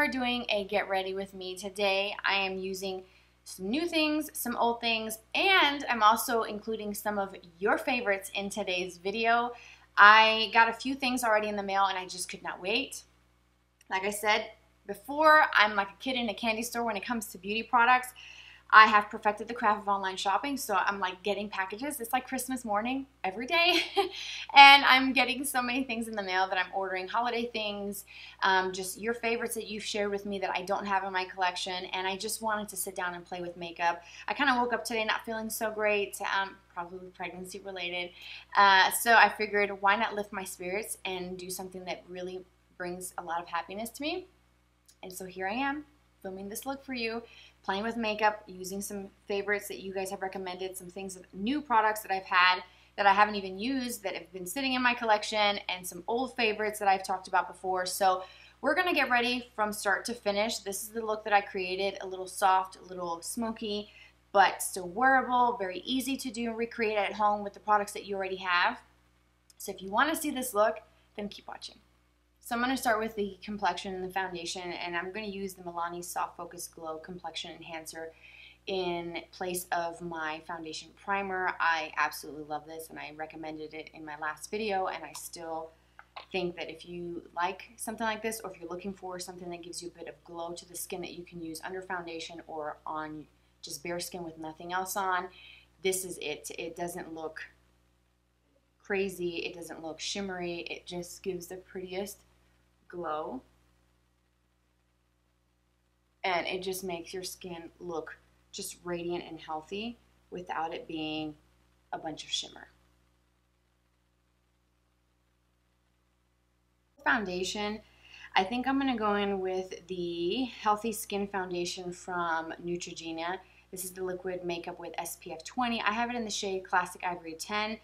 are doing a get ready with me. Today I am using some new things, some old things, and I'm also including some of your favorites in today's video. I got a few things already in the mail and I just could not wait. Like I said before, I'm like a kid in a candy store when it comes to beauty products. I have perfected the craft of online shopping, so I'm like getting packages. It's like Christmas morning every day. And I'm getting so many things in the mail that I'm ordering, holiday things, just your favorites that you've shared with me that I don't have in my collection. And I just wanted to sit down and play with makeup. I kind of woke up today not feeling so great, probably pregnancy related. So I figured why not lift my spirits and do something that really brings a lot of happiness to me. And so here I am, filming this look for you, playing with makeup, using some favorites that you guys have recommended, some things, new products that I've had that I haven't even used that have been sitting in my collection, and some old favorites that I've talked about before. So we're gonna get ready from start to finish. This is the look that I created, a little soft, a little smoky, but still wearable, very easy to do and recreate at home with the products that you already have. So if you wanna see this look, then keep watching. So I'm going to start with the complexion and the foundation, and I'm going to use the Milani Soft Focus Glow Complexion Enhancer in place of my foundation primer. I absolutely love this, and I recommended it in my last video, and I still think that if you like something like this, or if you're looking for something that gives you a bit of glow to the skin that you can use under foundation or on just bare skin with nothing else on, this is it. It doesn't look crazy. It doesn't look shimmery. It just gives the prettiest glow, and it just makes your skin look just radiant and healthy without it being a bunch of shimmer. Foundation, I think I'm going to go in with the Healthy Skin Foundation from Neutrogena. This is the liquid makeup with SPF 20. I have it in the shade Classic Ivory 10,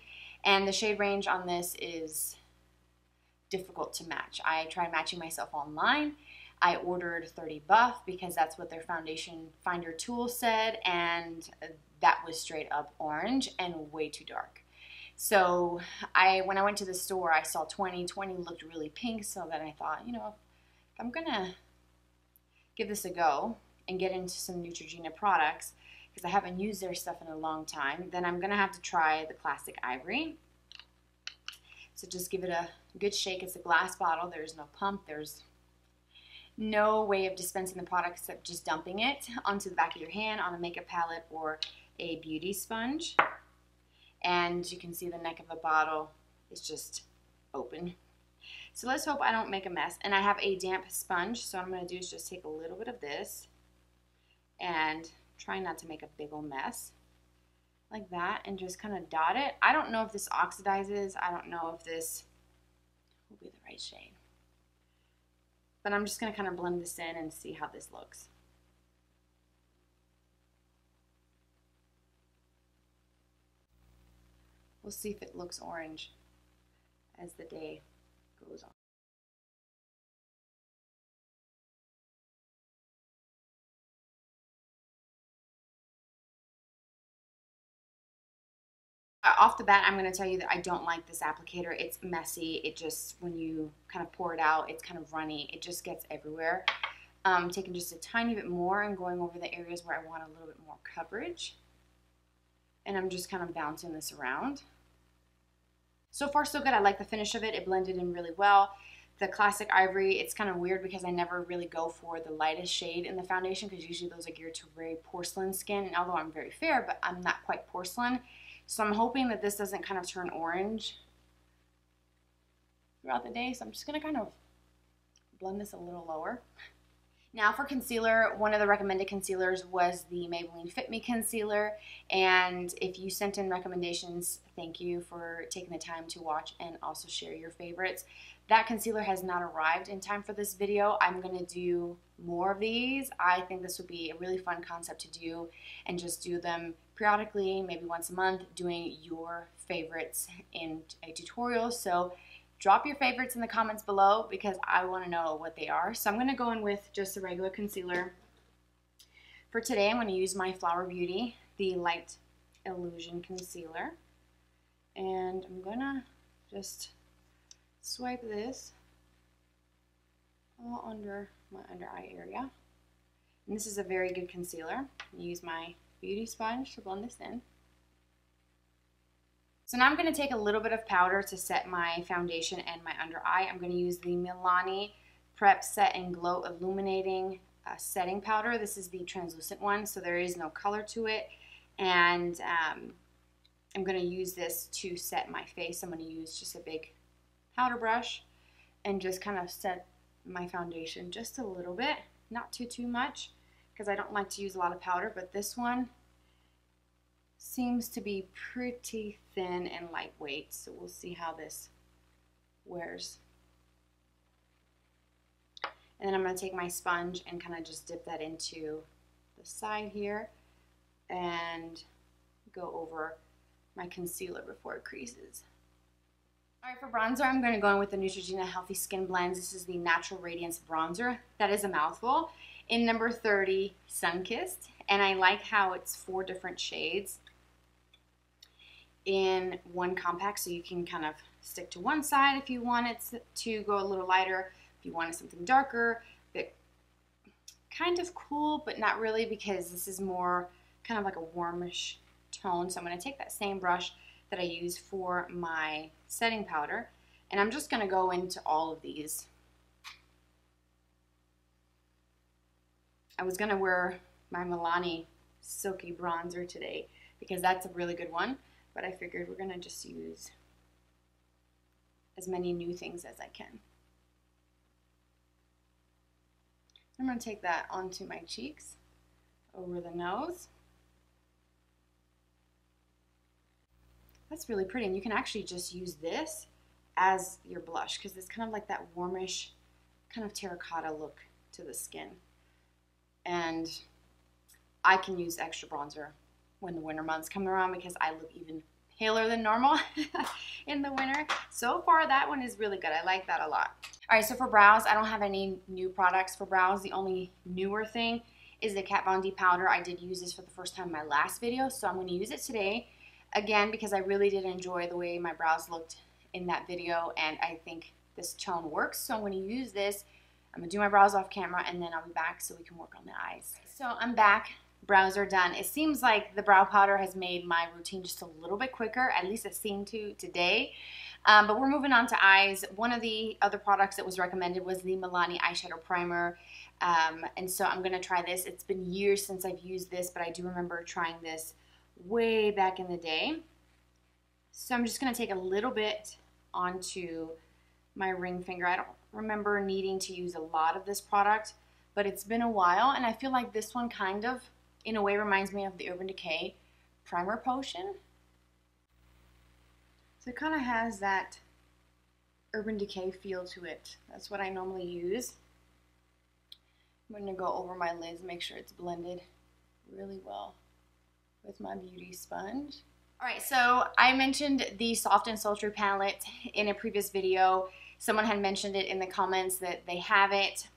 and the shade range on this is difficult to match. I tried matching myself online. I ordered 30 buff because that's what their foundation finder tool said, and that was straight up orange and way too dark. So when I went to the store, I saw 20 looked really pink, so then I thought, you know, if I'm gonna give this a go and get into some Neutrogena products, because I haven't used their stuff in a long time, then I'm gonna have to try the Classic Ivory. So just give it a good shake. It's a glass bottle. There's no pump. There's no way of dispensing the product except just dumping it onto the back of your hand on a makeup palette or a beauty sponge. And you can see the neck of the bottle is just open. So let's hope I don't make a mess. And I have a damp sponge, so what I'm going to do is just take a little bit of this and try not to make a big old mess. Like that, and just kind of dot it. I don't know if this oxidizes. I don't know if this will be the right shade. But I'm just going to kind of blend this in and see how this looks. We'll see if it looks orange as the day goes on. Off the bat, I'm going to tell you that I don't like this applicator. It's messy. It just, when you kind of pour it out, it's kind of runny. It just gets everywhere. Taking just a tiny bit more and going over the areas where I want a little bit more coverage. And I'm just kind of bouncing this around. So far, so good. I like the finish of it. It blended in really well. The Classic Ivory, it's kind of weird because I never really go for the lightest shade in the foundation because usually those are geared to very porcelain skin. And although I'm very fair, but I'm not quite porcelain. So I'm hoping that this doesn't kind of turn orange throughout the day. So I'm just going to kind of blend this a little lower. Now for concealer, one of the recommended concealers was the Maybelline Fit Me Concealer. And if you sent in recommendations, thank you for taking the time to watch and also share your favorites. That concealer has not arrived in time for this video. I'm going to do more of these. I think this would be a really fun concept to do and just do them periodically, maybe once a month, doing your favorites in a tutorial. So drop your favorites in the comments below because I want to know what they are. So I'm going to go in with just a regular concealer. For today, I'm going to use my Flower Beauty, the Light Illusion Concealer. And I'm going to just swipe this all under my under eye area. And this is a very good concealer. Use my beauty sponge to blend this in. So now I'm going to take a little bit of powder to set my foundation and my under eye. I'm going to use the Milani Prep Set and Glow Illuminating setting powder. This is the translucent one, so there is no color to it. And I'm going to use this to set my face. I'm going to use just a big powder brush and just kind of set my foundation just a little bit, not too much, because I don't like to use a lot of powder, but this one seems to be pretty thin and lightweight, so we'll see how this wears. And then I'm going to take my sponge and kind of just dip that into the side here and go over my concealer before it creases. Alright, for bronzer, I'm going to go in with the Neutrogena Healthy Skin Blends. This is the Natural Radiance Bronzer. That is a mouthful. In number 30, Sunkissed. And I like how it's 4 different shades in one compact, so you can kind of stick to one side if you want it to go a little lighter, if you wanted something darker, but kind of cool, but not really, because this is more kind of like a warmish tone. So I'm going to take that same brush that I use for my setting powder, and I'm just going to go into all of these. I was going to wear my Milani Silky Bronzer today because that's a really good one, but I figured we're going to just use as many new things as I can. I'm going to take that onto my cheeks, over the nose. That's really pretty, and you can actually just use this as your blush because it's kind of like that warmish, kind of terracotta look to the skin. And I can use extra bronzer when the winter months come around because I look even paler than normal in the winter. So far, that one is really good. I like that a lot. All right, so for brows, I don't have any new products for brows. The only newer thing is the Kat Von D powder. I did use this for the first time in my last video, so I'm going to use it today. Again, because I really did enjoy the way my brows looked in that video, and I think this tone works. So I'm going to use this. I'm going to do my brows off camera, and then I'll be back so we can work on the eyes. So I'm back. Brows are done. It seems like the brow powder has made my routine just a little bit quicker. At least it seemed to today. But we're moving on to eyes. One of the other products that was recommended was the Milani Eyeshadow Primer. And so I'm going to try this. It's been years since I've used this, but I do remember trying this way back in the day. So I'm just going to take a little bit onto my ring finger. I don't remember needing to use a lot of this product, but it's been a while, and I feel like this one kind of, in a way, reminds me of the Urban Decay Primer Potion. So it kind of has that Urban Decay feel to it. That's what I normally use. I'm going to go over my lids, make sure it's blended really well with my beauty sponge. Alright, so I mentioned the Soft and Sultry palette in a previous video. Someone had mentioned it in the comments that they have it,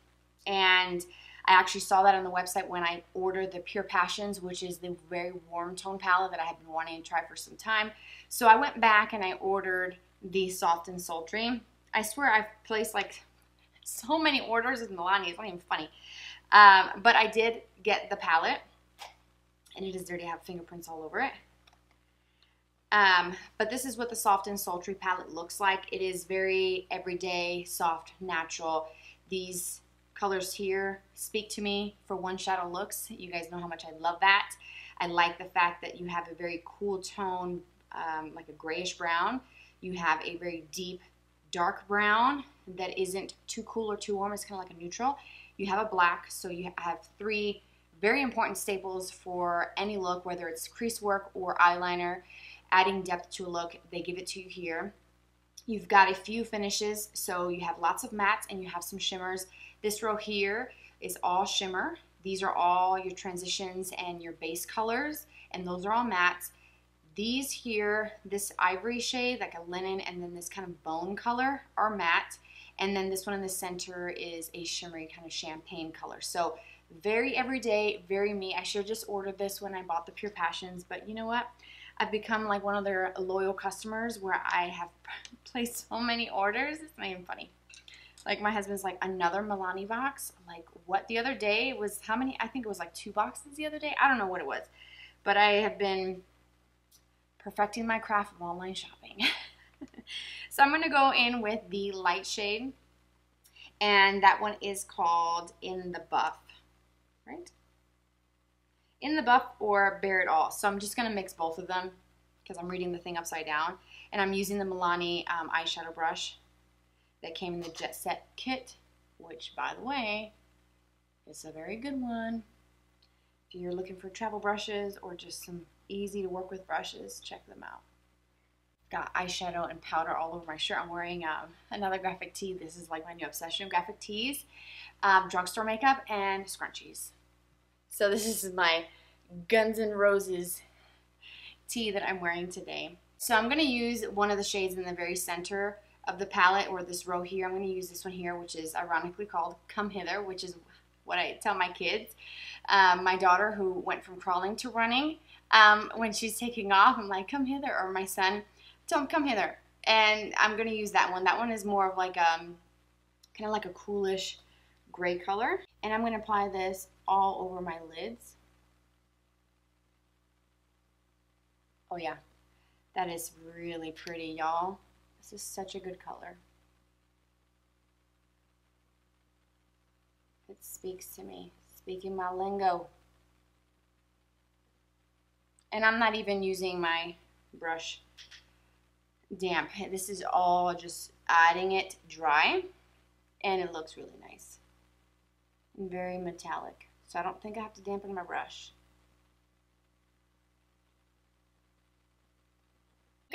and I actually saw that on the website when I ordered the Pure Passions, which is the very warm tone palette that I have been wanting to try for some time. So I went back and I ordered the Soft and Sultry. I swear I've placed like so many orders with Milani, it's not even funny. But I did get the palette, and it is dirty. I have fingerprints all over it. But this is what the Soft and Sultry palette looks like. It is very everyday, soft, natural. These colors here speak to me for one shadow looks. You guys know how much I love that. I like the fact that you have a very cool tone, like a grayish brown. You have a very deep, dark brown that isn't too cool or too warm. It's kind of like a neutral. You have a black, so you have 3 very important staples for any look, whether it's crease work or eyeliner, adding depth to a look. They give it to you here. You've got a few finishes, so you have lots of mattes and you have some shimmers. This row here is all shimmer. These are all your transitions and your base colors, and those are all mattes. These here, this ivory shade, like a linen, and then this kind of bone color are matte. And then this one in the center is a shimmery kind of champagne color. So very everyday, very me. I should have just ordered this when I bought the Pure Passions, but you know what? I've become like one of their loyal customers where I have placed so many orders. It's not even funny. Like my husband's like, another Milani box? Like what? The other day was how many? I think it was like 2 boxes the other day. I don't know what it was. But I have been perfecting my craft of online shopping. So I'm going to go in with the light shade. And that one is called In the Buff. Right? In the Buff or Bare It All. So I'm just going to mix both of them because I'm reading the thing upside down. And I'm using the Milani eyeshadow brush that came in the Jet Set kit, which, by the way, is a very good one. If you're looking for travel brushes or just some easy to work with brushes, check them out. Got eyeshadow and powder all over my shirt. I'm wearing another graphic tee. This is like my new obsession, graphic tees, drugstore makeup, and scrunchies. So this is my Guns N' Roses tee that I'm wearing today. So I'm going to use one of the shades in the very center of the palette, or this row here. I'm going to use this one here, which is ironically called Come Hither, which is what I tell my kids. My daughter, who went from crawling to running, when she's taking off, I'm like, come hither. Or my son, tell him, come hither. And I'm going to use that one. That one is more of like kind of like a coolish gray color. And I'm going to apply this all over my lids. Oh yeah, that is really pretty, y'all. This is such a good color. It speaks to me, speaking my lingo. And I'm not even using my brush damp. This is all just adding it dry, and it looks really nice. And very metallic, so I don't think I have to dampen my brush.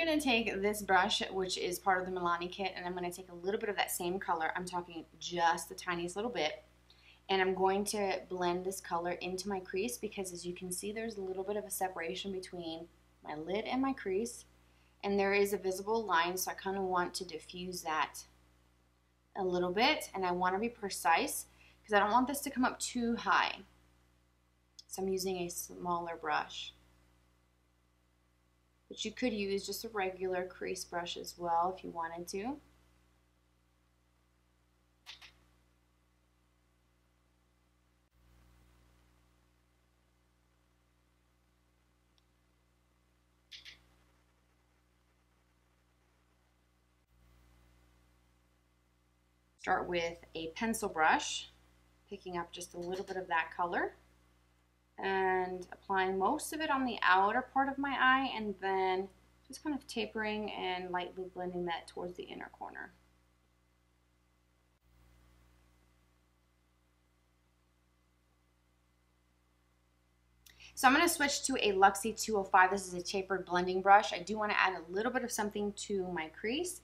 I'm going to take this brush, which is part of the Milani kit, and I'm going to take a little bit of that same color. I'm talking just the tiniest little bit. And I'm going to blend this color into my crease because, as you can see, there's a little bit of a separation between my lid and my crease. And there is a visible line, so I kind of want to diffuse that a little bit. And I want to be precise because I don't want this to come up too high. So I'm using a smaller brush. But you could use just a regular crease brush as well if you wanted to. Start with a pencil brush, picking up just a little bit of that color and applying most of it on the outer part of my eye, and then just kind of tapering and lightly blending that towards the inner corner. So I'm going to switch to a Luxie 205. This is a tapered blending brush. I do want to add a little bit of something to my crease.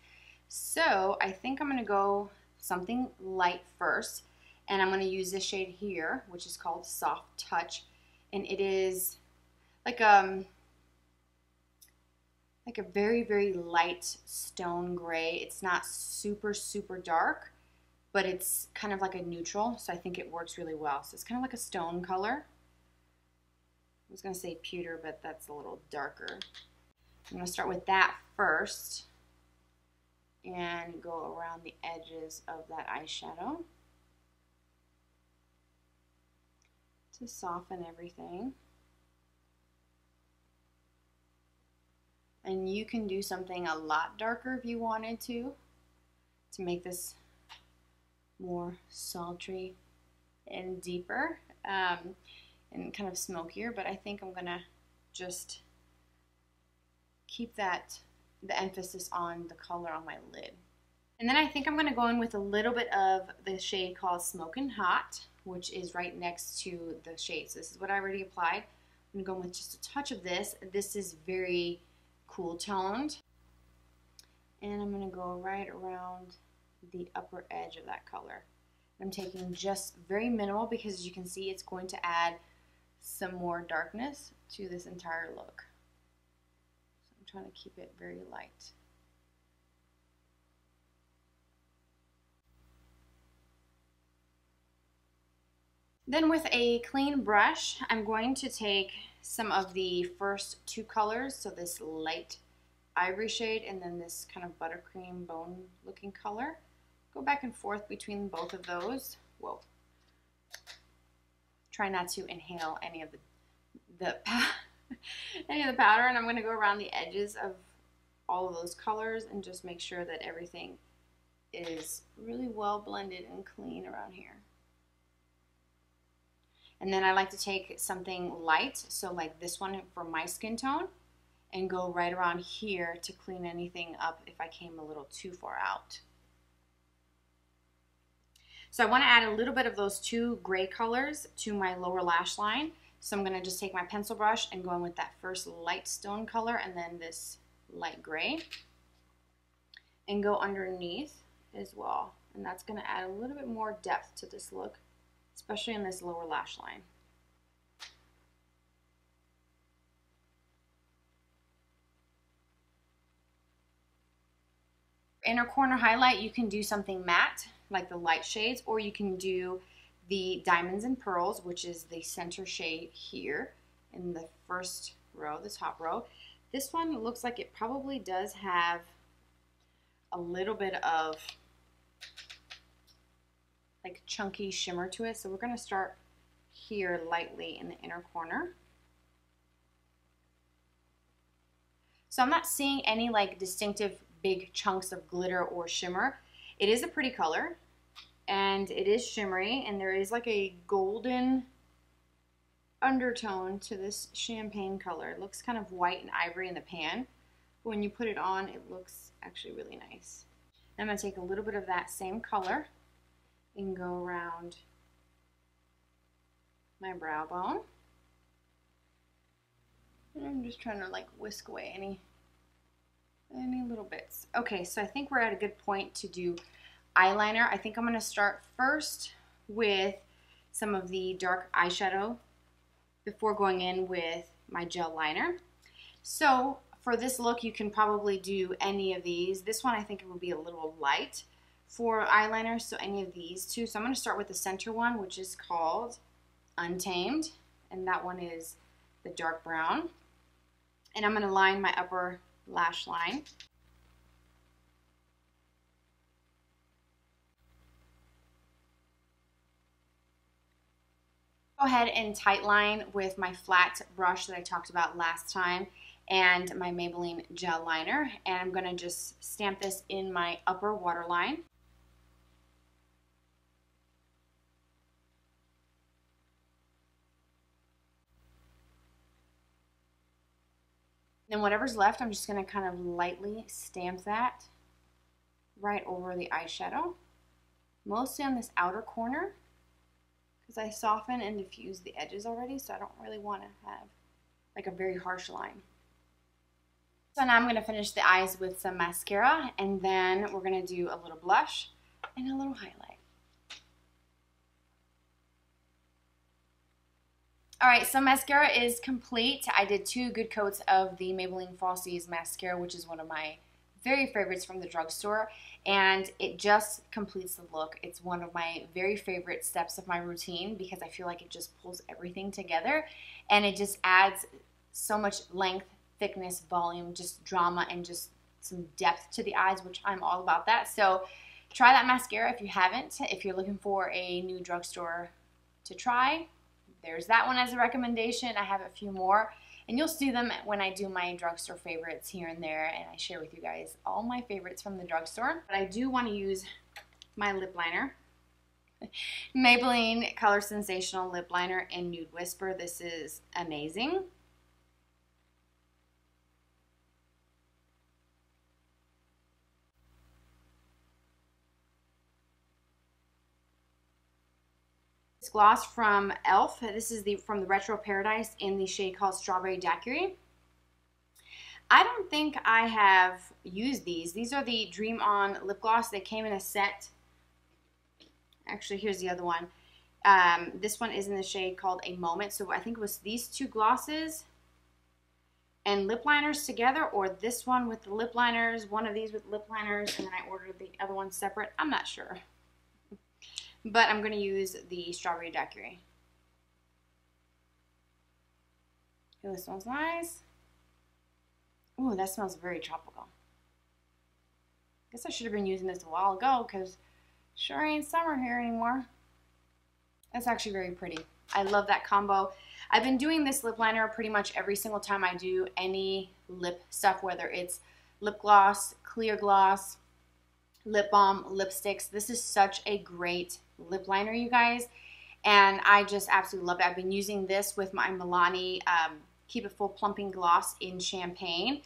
So I think I'm going to go something light first. And I'm going to use this shade here, which is called Soft Touch. And it is like a very, very light stone gray. It's not super, super dark, but it's kind of like a neutral. So I think it works really well. So it's kind of like a stone color. I was going to say pewter, but that's a little darker. I'm going to start with that first and go around the edges of that eyeshadow to soften everything. And you can do something a lot darker if you wanted to make this more sultry and deeper. And kind of smokier, but I think I'm gonna just keep the emphasis on the color on my lid. And then I think I'm gonna go in with a little bit of the shade called Smokin' Hot, which is right next to the shade. So this is what I already applied. I'm gonna go in with just a touch of this. This is very cool toned. And I'm gonna go right around the upper edge of that color. I'm taking just very minimal because, as you can see, it's going to add some more darkness to this entire look. So I'm trying to keep it very light. Then with a clean brush, I'm going to take some of the first two colors, so this light ivory shade and then this kind of buttercream bone looking color, go back and forth between both of those. Whoa. Try not to inhale any of the powder, and I'm going to go around the edges of all of those colors and just make sure that everything is really well blended and clean around here. And then I like to take something light, so like this one for my skin tone, and go right around here to clean anything up if I came a little too far out. So I want to add a little bit of those two gray colors to my lower lash line. So I'm going to just take my pencil brush and go in with that first light stone color and then this light gray, and go underneath as well. And that's going to add a little bit more depth to this look, especially in this lower lash line. Inner corner highlight, you can do something matte like the light shades, or you can do the Diamonds and Pearls, which is the center shade here in the first row, the top row. This one looks like it probably does have a little bit of like chunky shimmer to it, so we're going to start here lightly in the inner corner. So I'm not seeing any like distinctive big chunks of glitter or shimmer. It is a pretty color and it is shimmery, and there is like a golden undertone to this champagne color. It looks kind of white and ivory in the pan. When you put it on, it looks actually really nice. I'm going to take a little bit of that same color and go around my brow bone. And I'm just trying to like whisk away any little bits. Okay, so I think we're at a good point to do eyeliner. I think I'm going to start first with some of the dark eyeshadow before going in with my gel liner. So for this look, you can probably do any of these. This one I think it will be a little light for eyeliner, so any of these two. So I'm going to start with the center one, which is called Untamed, and that one is the dark brown. And I'm going to line my upper lash line. Go ahead and tight line with my flat brush that I talked about last time and my Maybelline Gel Liner, and I'm going to just stamp this in my upper waterline. Then whatever's left, I'm just going to kind of lightly stamp that right over the eyeshadow, mostly on this outer corner, because I soften and diffuse the edges already, so I don't really want to have like a very harsh line. So now I'm going to finish the eyes with some mascara, and then we're going to do a little blush and a little highlight. Alright, so mascara is complete. I did 2 good coats of the Maybelline Falsies mascara, which is one of my very favorites from the drugstore, and it just completes the look. It's one of my very favorite steps of my routine because I feel like it just pulls everything together, and it just adds so much length, thickness, volume, just drama, and just some depth to the eyes, which I'm all about that. So try that mascara if you haven't. If you're looking for a new drugstore to try, there's that one as a recommendation. I have a few more, and you'll see them when I do my drugstore favorites here and there, and I share with you guys all my favorites from the drugstore. But I do want to use my lip liner, Maybelline Colorsensational Lip Liner in Nude Whisper. This is amazing. Gloss from e.l.f. This is from the Retro Paradise in the shade called Strawberry Daiquiri. I don't think I have used these. These are the Dream On lip gloss. They came in a set. Actually, here's the other one. This one is in the shade called A Moment. So I think it was these 2 glosses and lip liners together, or this one with the lip liners, one of these with lip liners, and then I ordered the other one separate. I'm not sure. But I'm going to use the Strawberry Daiquiri. Oh, this smells nice. Oh, that smells very tropical. I guess I should have been using this a while ago because Sure ain't summer here anymore. That's actually very pretty. I love that combo. I've been doing this lip liner pretty much every single time I do any lip stuff, whether it's lip gloss, clear gloss, lip balm, lipsticks. This is such a great lip liner, you guys, and I just absolutely love it. I've been using this with my Milani Keep It Full Plumping Gloss in Champagne.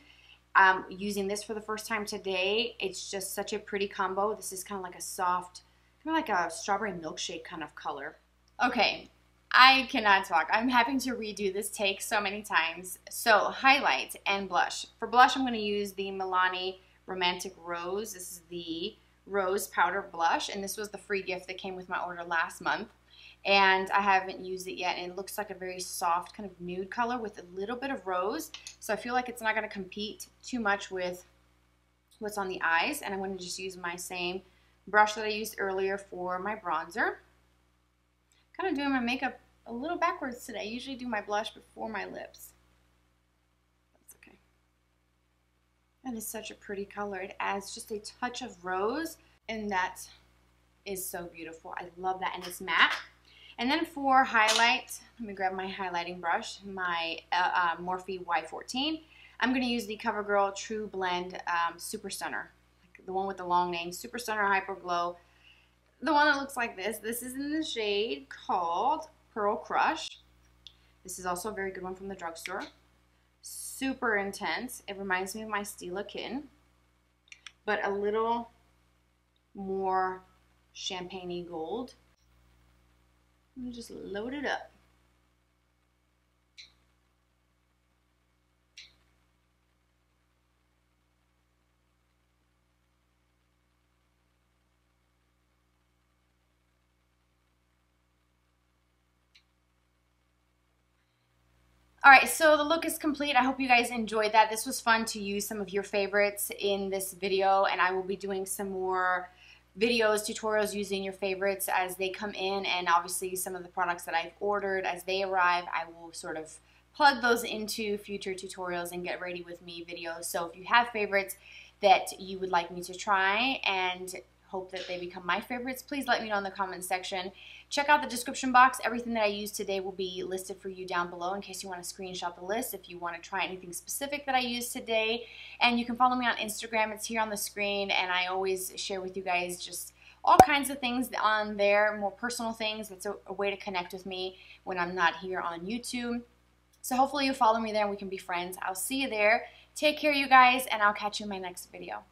Using this for the first time today. It's just such a pretty combo. This is kind of like a soft, kind of like a strawberry milkshake kind of color. Okay, I cannot talk. I'm having to redo this take so many times. So, highlight and blush. For blush, I'm going to use the Milani Romantic Rose. This is the Rose Powder Blush, and this was the free gift that came with my order last month. And I haven't used it yet, and it looks like a very soft kind of nude color with a little bit of rose. So I feel like it's not going to compete too much with what's on the eyes. And I'm going to just use my same brush that I used earlier for my bronzer. Kind of doing my makeup a little backwards today. I usually do my blush before my lips. That's okay. That is such a pretty color. It adds just a touch of rose, and that is so beautiful. I love that, and it's matte. And then for highlight, let me grab my highlighting brush, my Morphe Y14. I'm going to use the CoverGirl True Blend Super Stunner, like the one with the long name, Super Stunner Hyper Glow. The one that looks like this. This is in the shade called Pearl Crush. This is also a very good one from the drugstore. Super intense. It reminds me of my Stila Kitten, but a little more champagne-y gold. Let me just load it up. Alright, so the look is complete. I hope you guys enjoyed that. This was fun to use some of your favorites in this video, and I will be doing some more videos, tutorials using your favorites as they come in, and obviously some of the products that I've ordered as they arrive, I will sort of plug those into future tutorials and get ready with me videos. So if you have favorites that you would like me to try and hope that they become my favorites, please let me know in the comment section. Check out the description box. Everything that I used today will be listed for you down below in case you want to screenshot the list if you want to try anything specific that I used today. And you can follow me on Instagram. It's here on the screen, and I always share with you guys just all kinds of things on there, more personal things. It's a way to connect with me when I'm not here on YouTube. So hopefully you'll follow me there and we can be friends. I'll see you there. Take care, you guys, and I'll catch you in my next video.